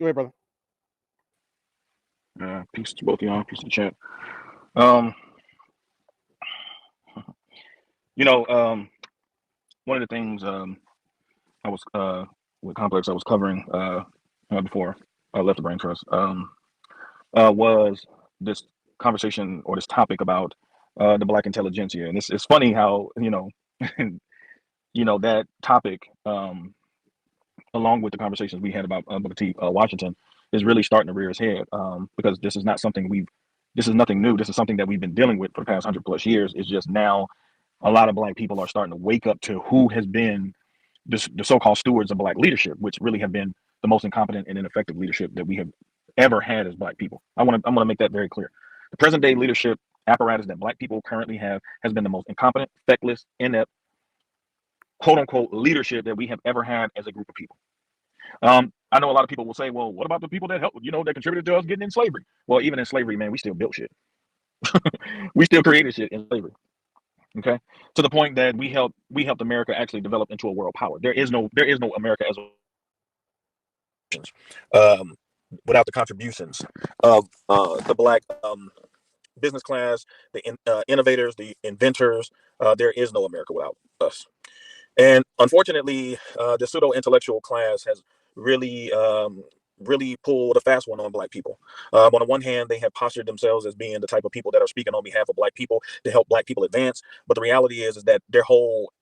Go ahead, brother. Peace to both of y'all. Peace to the chat. Um, you know, one of the things I was with Complex I was covering before I left the Brain Trust was this conversation or this topic about the Black intelligentsia, and it's funny how that topic, along with the conversations we had about Booker T. Washington, is really starting to rear its head because this is not something this is nothing new. This is something that we've been dealing with for the past 100+ years. It's just now a lot of Black people are starting to wake up to who has been the so-called stewards of Black leadership, which really have been the most incompetent and ineffective leadership that we have ever had as Black people. I'm going to make that very clear. The present day leadership apparatus that Black people currently have has been the most incompetent, feckless, inept, quote unquote leadership that we have ever had as a group of people. I know a lot of people will say, well, what about the people that helped, that contributed to us getting in slavery? Well, even in slavery, man, we still built shit. We still created shit in slavery. Okay, to the point that we helped America actually develop into a world power. There is no America as um, without the contributions of the Black business class, the innovators, the inventors. There is no America without us. And unfortunately, the pseudo intellectual class has really, really pulled a fast one on Black people. On the one hand, they have postured themselves as being the type of people that are speaking on behalf of Black people to help Black people advance. But the reality is that their whole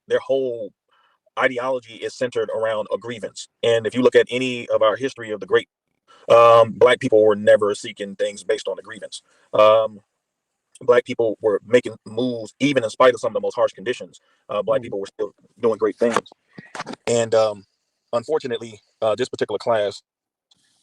ideology is centered around a grievance. And if you look at any of our history of the great, Black people were never seeking things based on a grievance. Um, Black people were making moves even in spite of some of the most harsh conditions. Black Mhm. people were still doing great things. And unfortunately, this particular class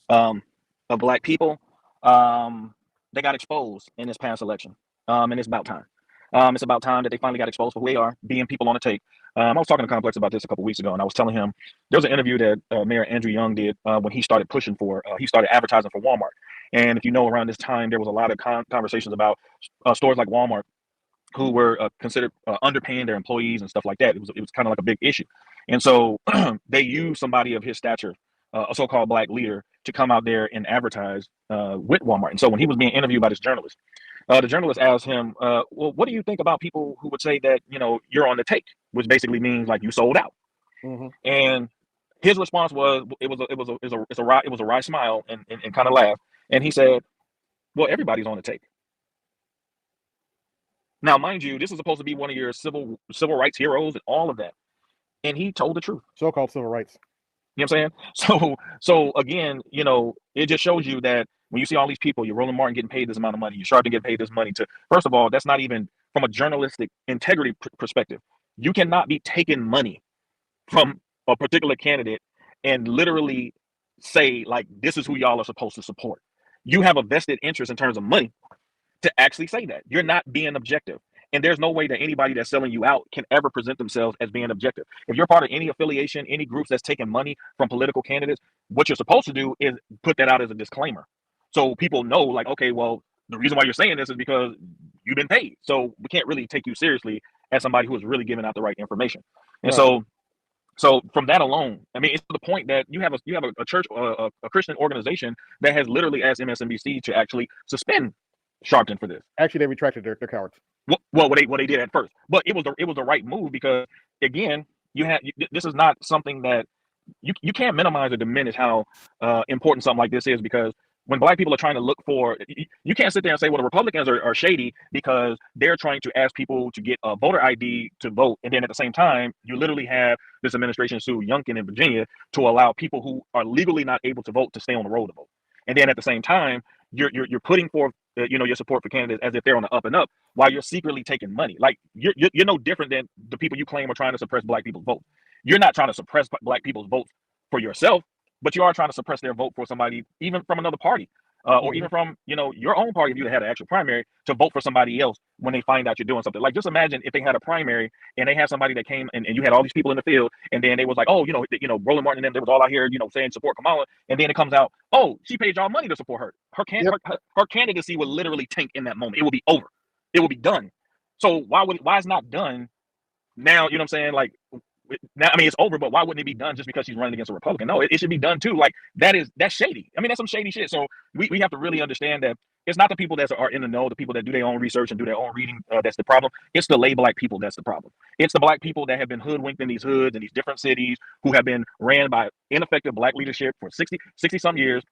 um, of Black people, um, they got exposed in this past election. And it's about time. It's about time that they finally got exposed for who they are, being people on the take. I was talking to Complex about this a couple weeks ago, and I was telling him there was an interview that Mayor Andrew Young did when he started advertising for Walmart. And if you know, around this time, there was a lot of conversations about stores like Walmart who were considered underpaying their employees and stuff like that. It was kind of like a big issue, and so they used somebody of his stature, a so-called Black leader, to come out there and advertise with Walmart. And so when he was being interviewed by this journalist, the journalist asked him, "Well, what do you think about people who would say that you're on the take, which basically means like you sold out?" Mhm. And his response was, it was a wry smile and kind of laugh, and he said, "Well, everybody's on the take." Now, mind you, this is supposed to be one of your civil rights heroes and all of that, and he told the truth. So-called civil rights. You know what I'm saying? So again, it just shows you that when you see all these people, you're Roland Martin getting paid this amount of money, you're Sharpton getting paid this money to. First of all, that's not even from a journalistic integrity perspective. You cannot be taking money from a particular candidate and literally say like this is who y'all are supposed to support. You have a vested interest in terms of money to actually say that. You're not being objective. And there's no way that anybody that's selling you out can ever present themselves as being objective. If you're part of any affiliation, any groups that's taking money from political candidates, what you're supposed to do is put that out as a disclaimer. So people know, like, okay, well, the reason why you're saying this is because you've been paid. So we can't really take you seriously as somebody who is really giving out the right information. And Right. so from that alone, I mean, it's to the point that you have a church, a Christian organization that has literally asked MSNBC to actually suspend Sharpton for this. Actually, they retracted their cowards. Well, what they did at first, but it was the right move because again, this is not something that you can't minimize or diminish how important something like this is because when Black people are trying to look for, you can't sit there and say, well, the Republicans are shady because they're trying to ask people to get a voter ID to vote, and then at the same time, you literally have this administration sue Youngkin in Virginia to allow people who are legally not able to vote to stay on the road to vote, and then at the same time, you're putting forth your support for candidates as if they're on the up and up while you're secretly taking money. Like you're no different than the people you claim are trying to suppress Black people's vote. You're not trying to suppress Black people's votes for yourself, but you are trying to suppress their vote for somebody, even from another party, or Mhm. even from your own party if you had an actual primary to vote for somebody else when they find out you're doing something. Like just imagine if they had a primary and they had somebody that came and you had all these people in the field, and then they was like, oh, Roland Martin and them, they was all out here, saying support Kamala, and then it comes out, oh, she paid y'all money to support her. Her can Yep. her candidacy would literally tank in that moment. It would be over. It would be done. So why is not done now? You know what I'm saying? Like now, I mean, it's over, but why wouldn't it be done just because she's running against a Republican? No, it should be done too. Like that's shady. I mean, that's some shady shit. So we have to really understand that it's not the people that are in the know, the people that do their own research and do their own reading. That's the problem. It's the lay black people that's the problem. It's the black people that have been hoodwinked in these hoods and these different cities who have been ran by ineffective black leadership for 60 some years.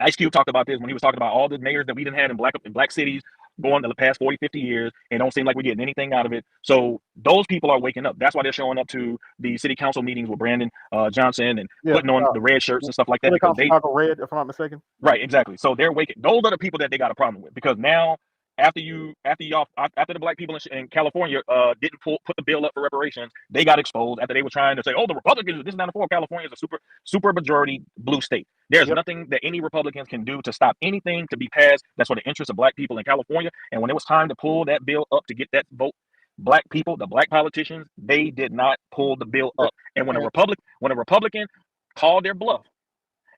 Ice Cube talked about this when he was talking about all the mayors that we didn't have in black cities going the past 40, 50 years, and don't seem like we're getting anything out of it. So those people are waking up. That's why they're showing up to the city council meetings with Brandon Johnson and putting on the red shirts and stuff like that. Because they red, if I'm not mistaken. Right, exactly. So they're waking. Those are the people that they got a problem with, because now after the black people in California didn't put the bill up for reparations, they got exposed after they were trying to say, oh, the Republicans, this is not a California is a super majority blue state. There's nothing that any Republicans can do to stop anything to be passed that's for the interests of black people in California. And when it was time to pull that bill up to get that vote, black people, the black politicians, they did not pull the bill up. And when a Republican called their bluff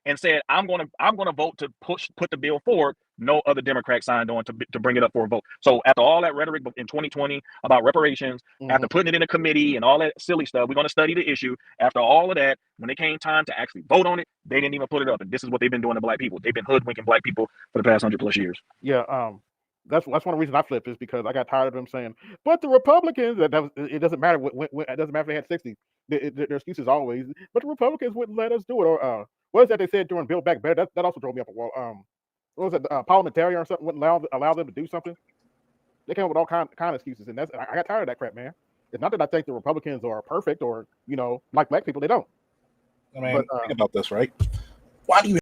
and said, I'm gonna vote to put the bill forward, no other Democrat signed on to bring it up for a vote. So after all that rhetoric in 2020 about reparations, after putting it in a committee and all that silly stuff, we're going to study the issue. After all of that, when it came time to actually vote on it, they didn't even put it up. And this is what they've been doing to black people. They've been hoodwinking black people for the past 100+ years. Yeah, that's one of the reasons I flipped, is because I got tired of them saying, but the Republicans, it doesn't matter when it doesn't matter if they had 60. Their excuses always, but the Republicans wouldn't let us do it. Or what is that they said during Build Back Better? That also drove me up a wall. What was it? Parliamentarian or something wouldn't allow them to do something. They came up with all kind of excuses, and I got tired of that crap, man. It's not that I think the Republicans are perfect or like black people. They don't. I mean, think about this, right? Why do you